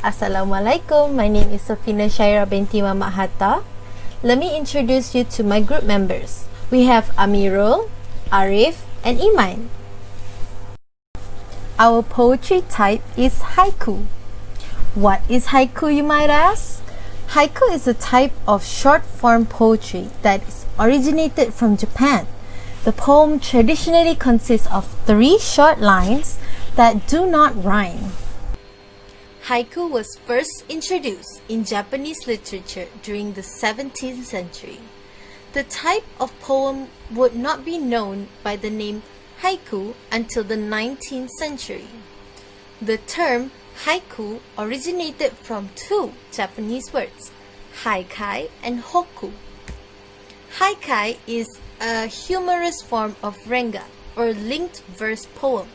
Assalamualaikum, my name is Safina Shaira binti Muhammad Hatta. Let me introduce you to my group members. We have Amirul, Arif, and Iman. Our poetry type is haiku. What is haiku, you might ask? Haiku is a type of short-form poetry that is originated from Japan. The poem traditionally consists of 3 short lines that do not rhyme. Haiku was first introduced in Japanese literature during the 17th century. The type of poem would not be known by the name haiku until the 19th century. The term haiku originated from 2 Japanese words, haikai and hoku. Haikai is a humorous form of renga or linked verse poem.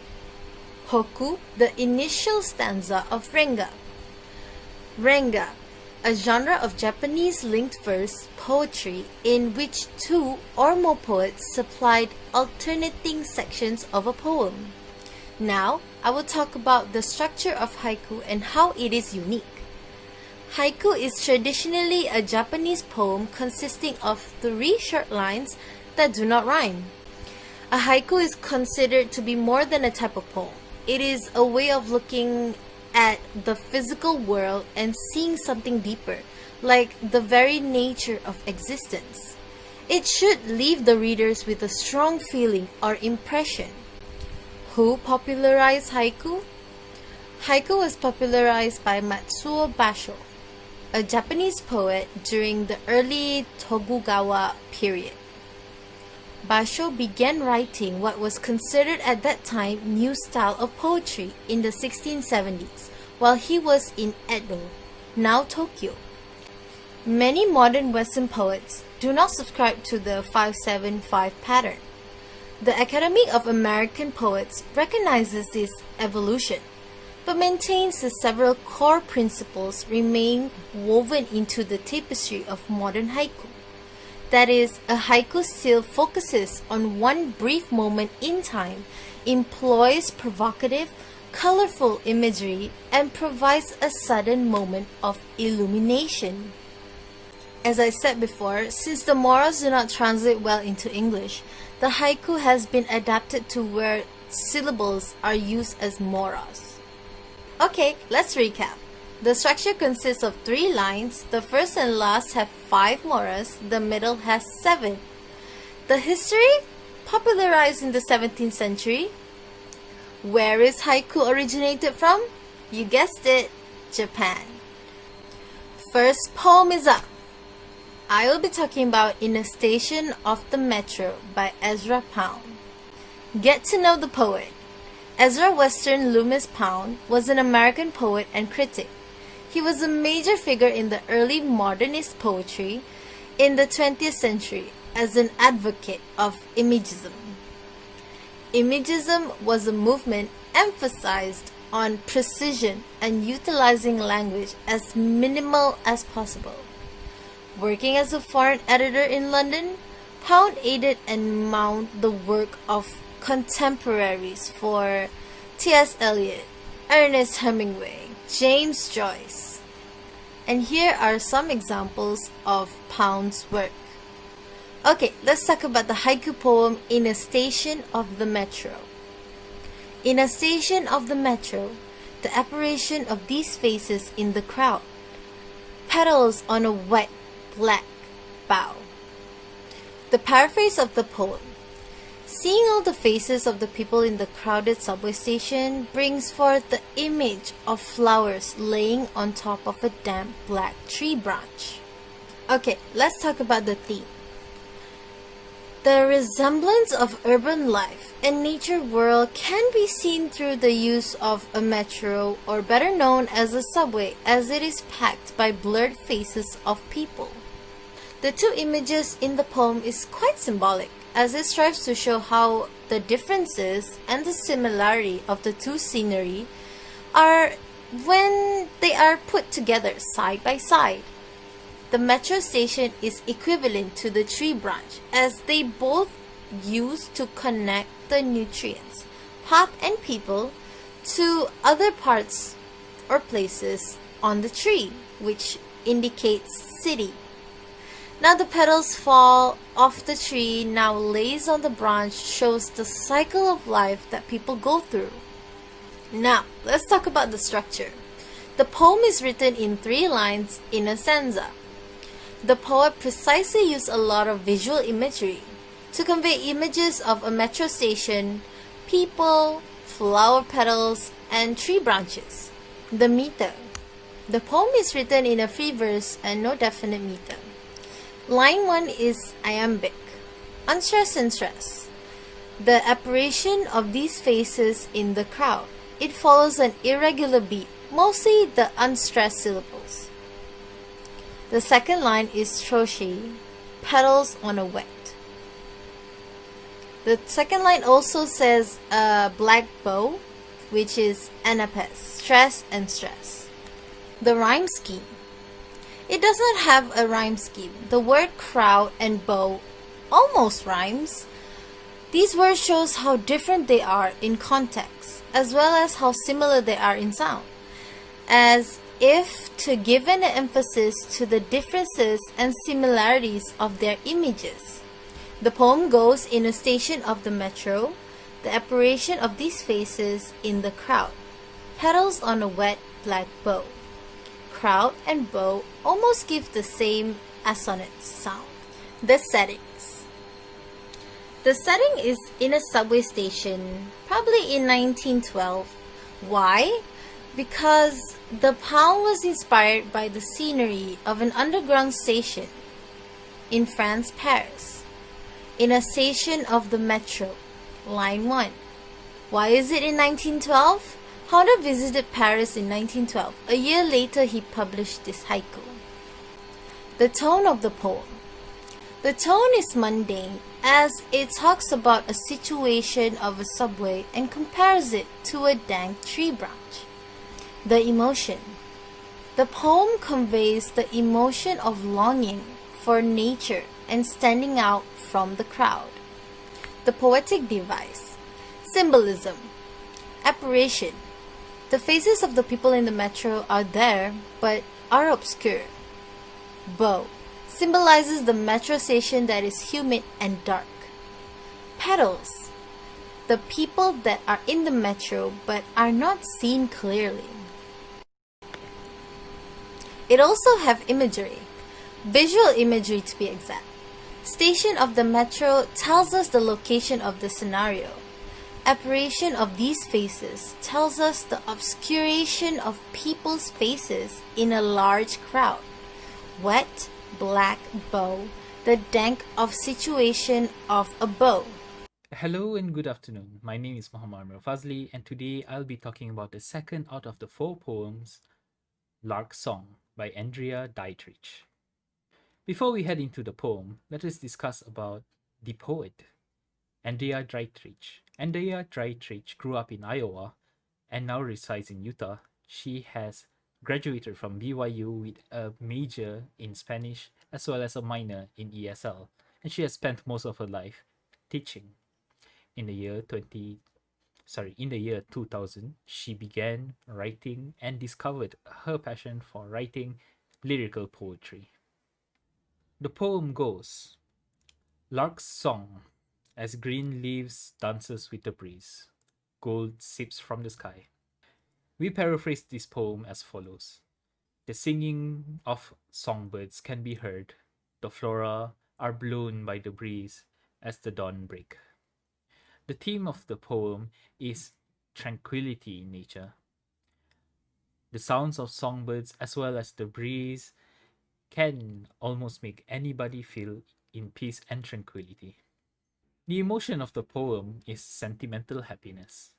Hoku, the initial stanza of renga. Renga, a genre of Japanese linked verse poetry in which 2 or more poets supplied alternating sections of a poem. Now, I will talk about the structure of haiku and how it is unique. Haiku is traditionally a Japanese poem consisting of 3 short lines that do not rhyme. A haiku is considered to be more than a type of poem. It is a way of looking at the physical world and seeing something deeper, like the very nature of existence. It should leave the readers with a strong feeling or impression. Who popularized haiku? Haiku was popularized by Matsuo Basho, a Japanese poet during the early Tokugawa period. Basho began writing what was considered at that time new style of poetry in the 1670s while he was in Edo, now Tokyo. Many modern Western poets do not subscribe to the 5-7-5 pattern. The Academy of American Poets recognizes this evolution, but maintains that several core principles remain woven into the tapestry of modern haiku. That is, a haiku still focuses on one brief moment in time, employs provocative, colorful imagery, and provides a sudden moment of illumination. As I said before, since the morals do not translate well into English, the haiku has been adapted to where syllables are used as moras. Okay, let's recap. The structure consists of 3 lines. The first and last have 5 moras. The middle has 7. The history? Popularized in the 17th century. Where is haiku originated from? You guessed it, Japan. First poem is up. I will be talking about In a Station of the Metro by Ezra Pound. Get to know the poet. Ezra Western Loomis Pound was an American poet and critic. He was a major figure in the early modernist poetry in the 20th century as an advocate of imagism. Imagism was a movement emphasized on precision and utilizing language as minimal as possible. Working as a foreign editor in London, Pound aided and mounted the work of contemporaries for T.S. Eliot, Ernest Hemingway, James Joyce. And here are some examples of Pound's work. Okay, let's talk about the haiku poem In a Station of the Metro. In a station of the metro, the apparition of these faces in the crowd, petals on a wet black bough. The paraphrase of the poem. Seeing all the faces of the people in the crowded subway station brings forth the image of flowers laying on top of a damp black tree branch. Okay, let's talk about the theme. The resemblance of urban life and nature world can be seen through the use of a metro, or better known as a subway, as it is packed by blurred faces of people. The 2 images in the poem is quite symbolic, as it strives to show how the differences and the similarity of the 2 scenery are when they are put together side by side. The metro station is equivalent to the tree branch, as they both use to connect the nutrients, path and people to other parts or places on the tree, which indicates city. Now the petals fall off the tree, now lays on the branch, shows the cycle of life that people go through. Now, let's talk about the structure. The poem is written in 3 lines in a stanza. The poet precisely used a lot of visual imagery to convey images of a metro station, people, flower petals, and tree branches. The meter. The poem is written in a free verse and no definite meter. Line 1 is iambic, unstressed and stress. The apparition of these faces in the crowd. It follows an irregular beat, mostly the unstressed syllables. The second line is trochee, petals on a wet. The second line also says black bow, which is anapes, stress and stress. The rhyme scheme. It doesn't have a rhyme scheme. The word crowd and bow almost rhymes. These words shows how different they are in context, as well as how similar they are in sound, as if to give an emphasis to the differences and similarities of their images. The poem goes in a station of the metro, the apparition of these faces in the crowd, petals on a wet black bow. Crowd and bow almost give the same assonance sound. The settings. The setting is in a subway station, probably in 1912. Why? Because the poem was inspired by the scenery of an underground station in France, Paris, in a station of the metro, line 1. Why is it in 1912? Honda visited Paris in 1912. A year later, he published this haiku. The tone of the poem. The tone is mundane, as it talks about a situation of a subway and compares it to a dank tree branch. The emotion. The poem conveys the emotion of longing for nature and standing out from the crowd. The poetic device. Symbolism. Apparition. The faces of the people in the metro are there, but are obscure. Bow symbolizes the metro station that is humid and dark. Petals. The people that are in the metro but are not seen clearly. It also have imagery, visual imagery to be exact. Station of the metro tells us the location of the scenario. Apparition of these faces tells us the obscuration of people's faces in a large crowd. Wet, black bow, the dank of situation of a bow. Hello and good afternoon. My name is Muhammad Amir Fazli, and today I'll be talking about the second out of the 4 poems, Lark Song by Andrea Dietrich. Before we head into the poem, let us discuss about the poet, Andrea Dietrich. Andrea Dietrich grew up in Iowa and now resides in Utah. She has graduated from BYU with a major in Spanish as well as a minor in ESL, and she has spent most of her life teaching. In the year 2000, she began writing and discovered her passion for writing lyrical poetry. The poem goes, Lark's song, as green leaves dances with the breeze, gold sips from the sky. We paraphrase this poem as follows. The singing of songbirds can be heard. The flora are blown by the breeze as the dawn break. The theme of the poem is tranquility in nature. The sounds of songbirds as well as the breeze can almost make anybody feel in peace and tranquility. The emotion of the poem is sentimental happiness.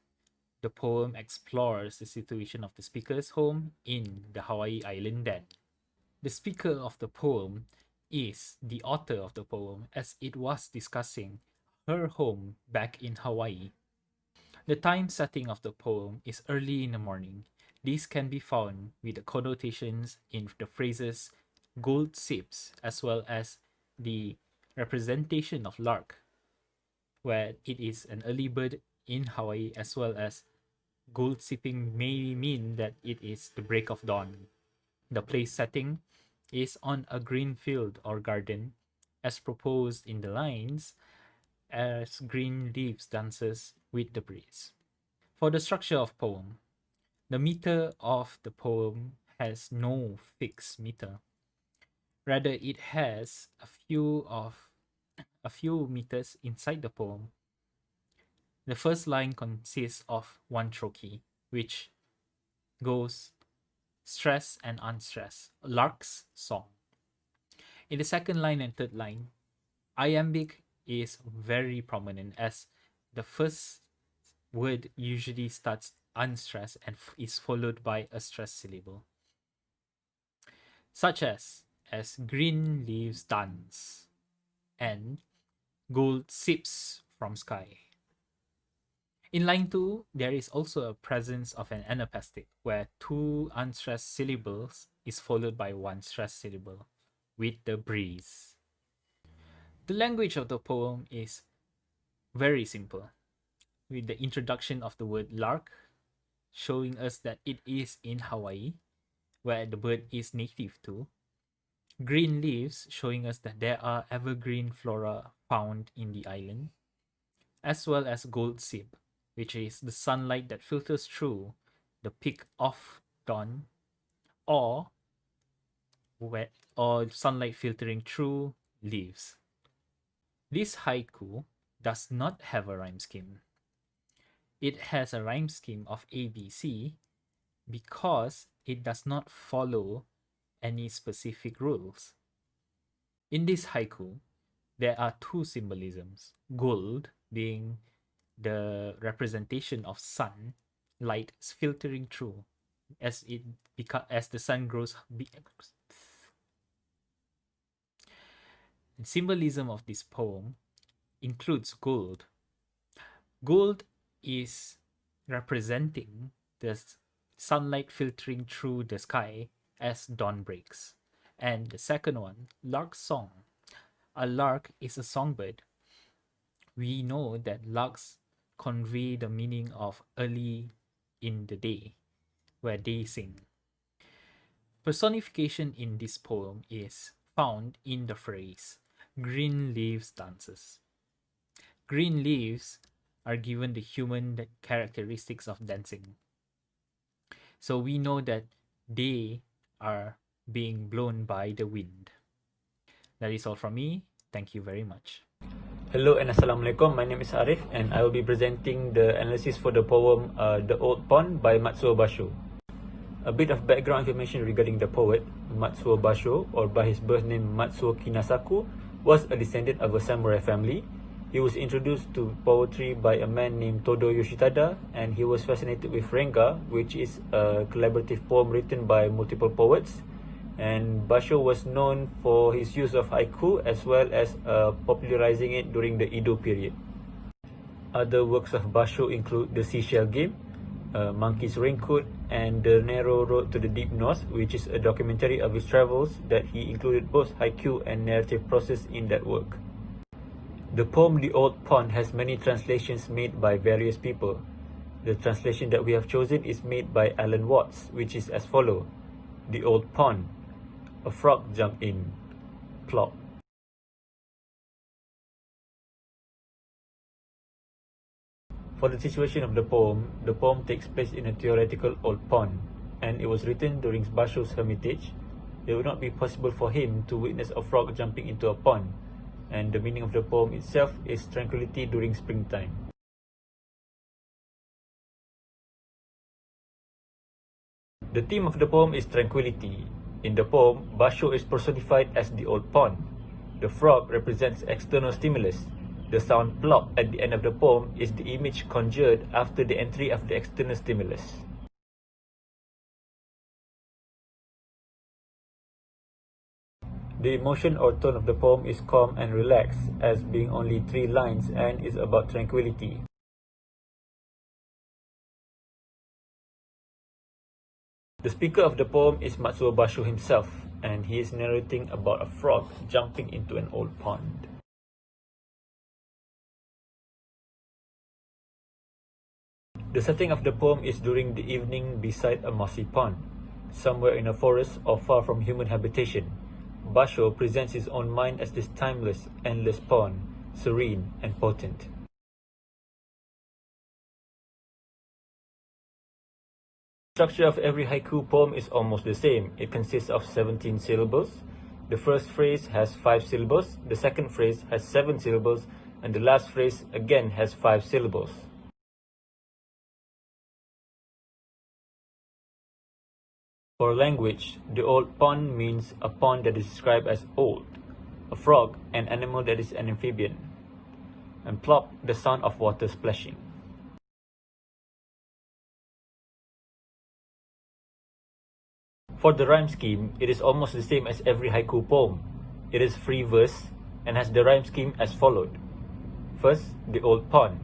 The poem explores the situation of the speaker's home in the Hawaii island then. The speaker of the poem is the author of the poem, as it was discussing her home back in Hawaii. The time setting of the poem is early in the morning. These can be found with the connotations in the phrases gold sips as well as the representation of lark, where it is an early bird in Hawaii, as well as gold sipping may mean that it is the break of dawn. The place setting is on a green field or garden, as proposed in the lines, as green leaves dances with the breeze. For the structure of poem, the meter of the poem has no fixed meter. Rather, it has a few meters inside the poem. The first line consists of one trochee, which goes stress and unstressed, lark's song. In the second line and third line, iambic is very prominent as the first word usually starts unstressed and is followed by a stressed syllable, such as green leaves dance and gold sips from sky. In line 2, there is also a presence of an anapestic where two unstressed syllables is followed by one stressed syllable with the breeze. The language of the poem is very simple, with the introduction of the word lark showing us that it is in Hawaii, where the bird is native to. Green leaves showing us that there are evergreen flora found in the island, as well as gold sip, which is the sunlight that filters through the peak of dawn, or sunlight filtering through leaves. This haiku does not have a rhyme scheme. It has a rhyme scheme of ABC because it does not follow any specific rules. In this haiku, there are two symbolisms. Gold being the representation of sun, light filtering through as the sun grows. The symbolism of this poem includes gold. Gold is representing the sunlight filtering through the sky as dawn breaks. And the second one, lark's song. A lark is a songbird. We know that larks convey the meaning of early in the day, where they sing. Personification in this poem is found in the phrase, green leaves dances. Green leaves are given the human characteristics of dancing. So we know that they are being blown by the wind. That is all from me. Thank you very much. Hello and Assalamualaikum. My name is Arif and I will be presenting the analysis for the poem The Old Pond by Matsuo Basho. A bit of background information regarding the poet. Matsuo Basho, or by his birth name Matsuo Kinasaku, was a descendant of a samurai family. He was introduced to poetry by a man named Todo Yoshitada, and he was fascinated with Renga, which is a collaborative poem written by multiple poets. And Basho was known for his use of haiku as well as popularizing it during the Edo period. Other works of Basho include The Seashell Game, Monkey's Raincoat, and The Narrow Road to the Deep North, which is a documentary of his travels that he included both haiku and narrative process in that work. The poem The Old Pond has many translations made by various people. The translation that we have chosen is made by Alan Watts, which is as follows. The Old Pond. A frog jumped in. Plop. For the situation of the poem takes place in a theoretical old pond, and it was written during Basho's hermitage. It would not be possible for him to witness a frog jumping into a pond, and the meaning of the poem itself is tranquility during springtime. The theme of the poem is tranquility. In the poem, Basho is personified as the old pond. The frog represents external stimulus. The sound plop at the end of the poem is the image conjured after the entry of the external stimulus. The emotion or tone of the poem is calm and relaxed, as being only 3 lines and is about tranquility. The speaker of the poem is Matsuo Basho himself, and he is narrating about a frog jumping into an old pond. The setting of the poem is during the evening beside a mossy pond. somewhere in a forest or far from human habitation, Basho presents his own mind as this timeless, endless pawn, serene and potent. The structure of every haiku poem is almost the same. It consists of 17 syllables. The first phrase has 5 syllables, the second phrase has 7 syllables, and the last phrase again has 5 syllables. For language, the old pond means a pond that is described as old, a frog, an animal that is an amphibian, and plop, the sound of water splashing. For the rhyme scheme, it is almost the same as every haiku poem. It is free verse and has the rhyme scheme as followed. First, the old pond,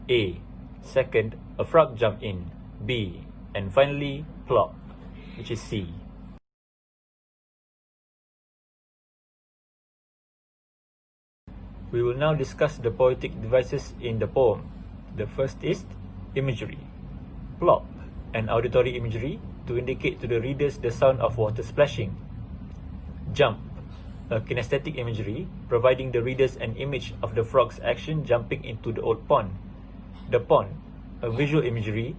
A. Second, a frog jumped in, B. And finally, plop, which is C. We will now discuss the poetic devices in the poem. The first is imagery. Plop, an auditory imagery to indicate to the readers the sound of water splashing. Jump, a kinesthetic imagery providing the readers an image of the frog's action jumping into the old pond. The pond, a visual imagery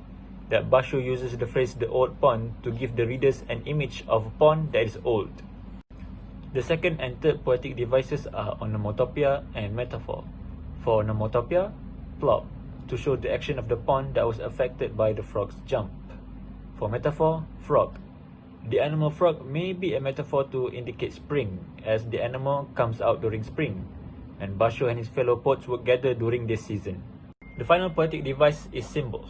that Basho uses the phrase the old pond to give the readers an image of a pond that is old. The second and third poetic devices are onomatopoeia and metaphor. For onomatopoeia, plop, to show the action of the pond that was affected by the frog's jump. For metaphor, frog. The animal frog may be a metaphor to indicate spring, as the animal comes out during spring, and Basho and his fellow poets would gather during this season. The final poetic device is symbols.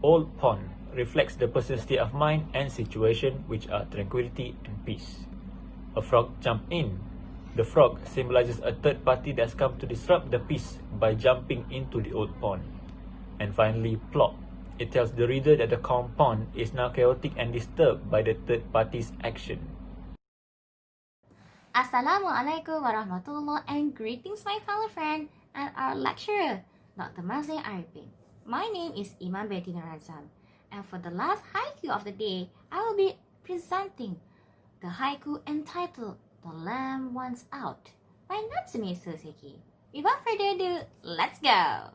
Old pond reflects the person's state of mind and situation, which are tranquility and peace. A frog jumped in. The frog symbolizes a third party that has come to disrupt the peace by jumping into the old pond. And finally, plop. It tells the reader that the calm pond is now chaotic and disturbed by the third party's action. Assalamualaikum warahmatullah and greetings my fellow friend and our lecturer, Dr. Mazli Arifin. My name is Imam Bettina Razam, and for the last haiku of the day, I will be presenting the haiku entitled The Lamb Wants Out by Natsume Soseki. Without further ado, let's go!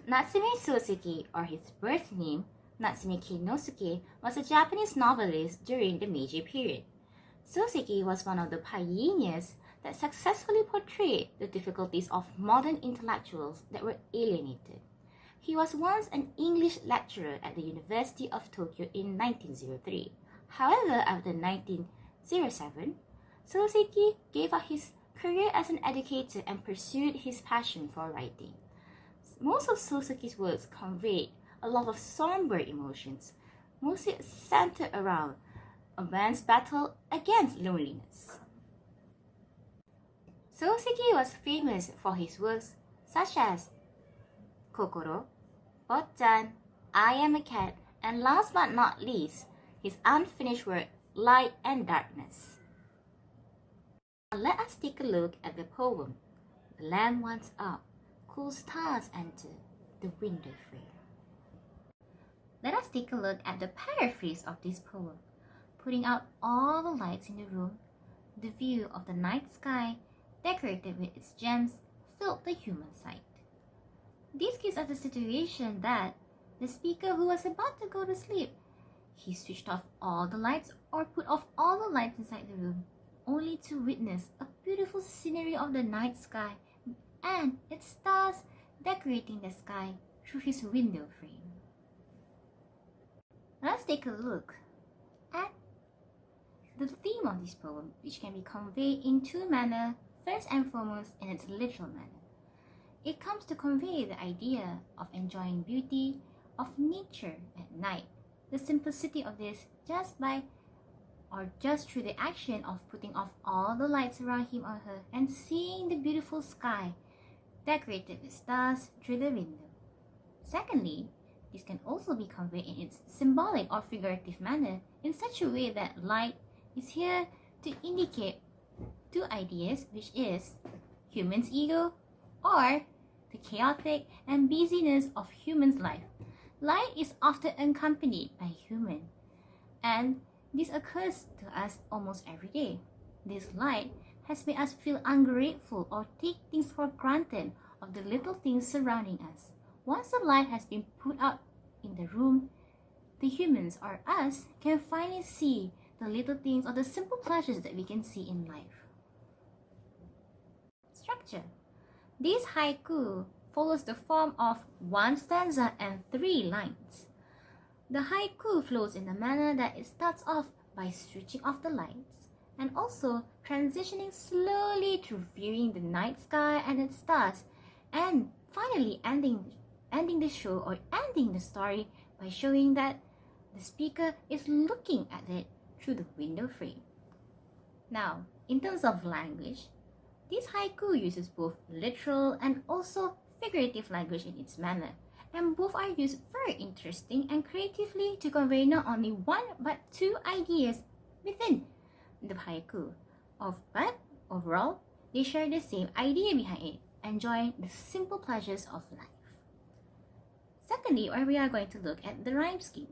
Natsume Soseki, or his birth name, Natsume Kinosuke, was a Japanese novelist during the Meiji period. Soseki was one of the pioneers that successfully portrayed the difficulties of modern intellectuals that were alienated. He was once an English lecturer at the University of Tokyo in 1903. However, after 1907, Soseki gave up his career as an educator and pursued his passion for writing. Most of Soseki's works conveyed a lot of somber emotions, mostly centered around a man's battle against loneliness. Soseki was famous for his works such as Kokoro, Botchan, I Am a Cat, and last but not least, his unfinished work Light and Darkness. Now let us take a look at the poem The Lamb Wants Out. Cool stars enter the window frame. Let us take a look at the paraphrase of this poem. Putting out all the lights in the room, the view of the night sky, decorated with its gems, filled the human sight. This gives us a situation that the speaker who was about to go to sleep, he switched off all the lights or put off all the lights inside the room, only to witness a beautiful scenery of the night sky and its stars decorating the sky through his window frame. Let's take a look at the theme of this poem, which can be conveyed in two manners. First and foremost, in its literal manner. It comes to convey the idea of enjoying beauty of nature at night. The simplicity of this just through the action of putting off all the lights around him or her and seeing the beautiful sky decorated with stars through the window. Secondly, this can also be conveyed in its symbolic or figurative manner in such a way that light is here to indicate two ideas, which is human's ego or the chaotic and busyness of human's life. Light is often accompanied by human. And this occurs to us almost every day. This light has made us feel ungrateful or take things for granted of the little things surrounding us. Once the light has been put out in the room, the humans or us can finally see the little things or the simple pleasures that we can see in life. Structure. This haiku follows the form of one stanza and 3 lines. The haiku flows in a manner that it starts off by switching off the lights and also transitioning slowly to viewing the night sky and its stars, and finally ending the show or ending the story by showing that the speaker is looking at it through the window frame. Now, in terms of language, this haiku uses both literal and also figurative language in its manner, and both are used very interesting and creatively to convey not only one but 2 ideas within the haiku. But overall, they share the same idea behind it, enjoying the simple pleasures of life. Secondly, we are going to look at the rhyme scheme.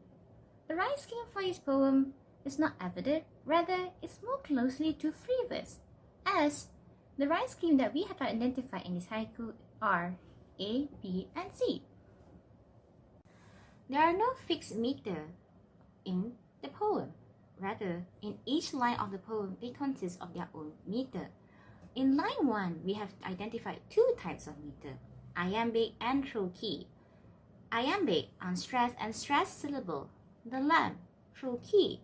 The rhyme scheme for this poem is not evident, rather it's more closely to free verse, as the rhyme scheme that we have identified in this haiku are A, B, and C. There are no fixed meter in the poem. Rather, in each line of the poem, they consist of their own meter. In line 1, we have identified 2 types of meter, iambic and through key. Iambic, unstressed and stressed syllable. The lamp, through key,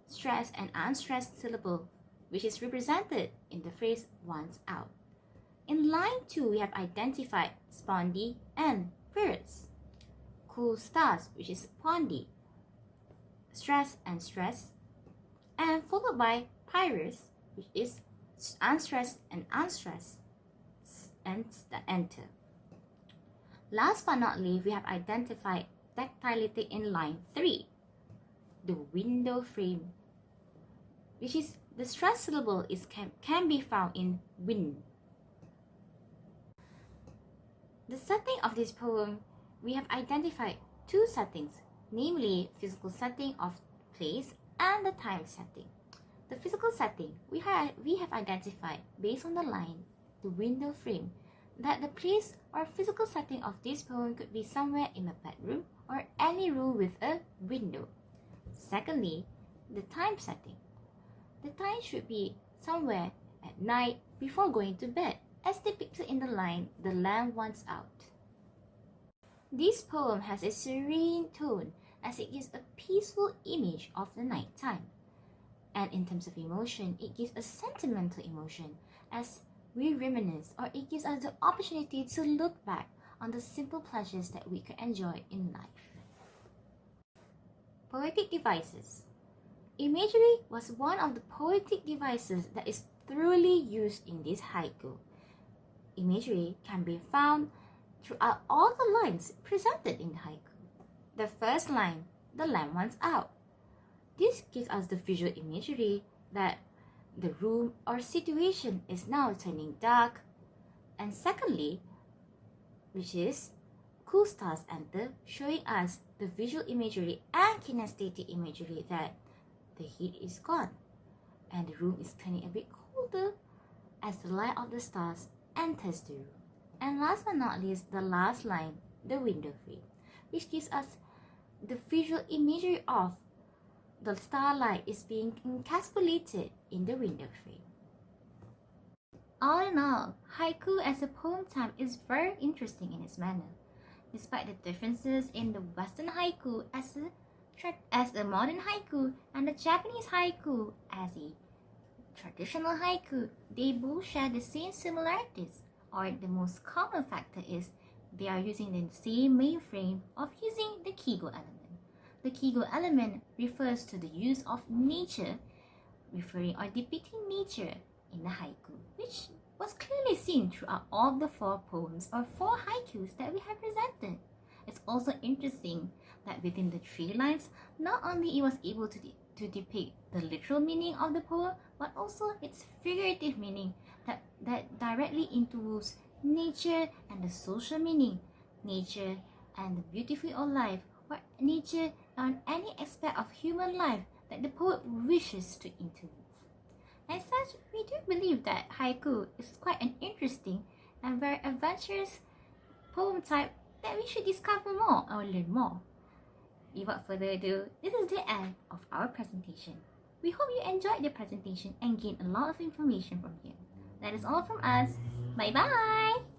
stressed and unstressed syllable, which is represented in the phrase once out. In line 2, we have identified spondy and pyrrhus. Cool stars, which is pondy, stress and stress, and followed by pyrrhus, which is unstressed and unstressed, and the enter. Last but not least, we have identified tactility in line 3, the window frame, which is the stressed syllable can be found in wind. The setting of this poem, we have identified 2 settings, namely physical setting of place and the time setting. The physical setting, we have identified based on the line, the window frame, that the place or physical setting of this poem could be somewhere in a bedroom or any room with a window. Secondly, the time setting. The time should be somewhere at night before going to bed, as depicted in the line, the lamp once out. This poem has a serene tone as it gives a peaceful image of the night time. And in terms of emotion, it gives a sentimental emotion as we reminisce, or it gives us the opportunity to look back on the simple pleasures that we can enjoy in life. Poetic devices. Imagery was one of the poetic devices that is thoroughly used in this haiku. Imagery can be found throughout all the lines presented in the haiku. The first line, the lamp once out. This gives us the visual imagery that the room or situation is now turning dark. And secondly, which is cool stars enter, showing us the visual imagery and kinesthetic imagery that the heat is gone and the room is turning a bit colder as the light of the stars enters the room. And last but not least, the last line, the window frame, which gives us the visual imagery of the starlight is being encapsulated in the window frame. All in all, haiku as a poem type is very interesting in its manner. Despite the differences in the Western haiku as a modern haiku and the Japanese haiku as a traditional haiku, they both share the same similarities, or the most common factor is they are using the same main frame of using the kigo element. The kigo element refers to the use of nature, referring or depicting nature in the haiku, which was clearly seen throughout all the 4 poems or 4 haikus that we have presented. It's also interesting that within the 3 lines, not only it was able to depict the literal meaning of the poem, but also its figurative meaning that directly interweaves nature and the social meaning, nature and the beauty of life, or nature on any aspect of human life that the poet wishes to interview. As such, we do believe that haiku is quite an interesting and very adventurous poem type that we should discover more or learn more. Without further ado, this is the end of our presentation. We hope you enjoyed the presentation and gained a lot of information from here. That is all from us. Bye bye!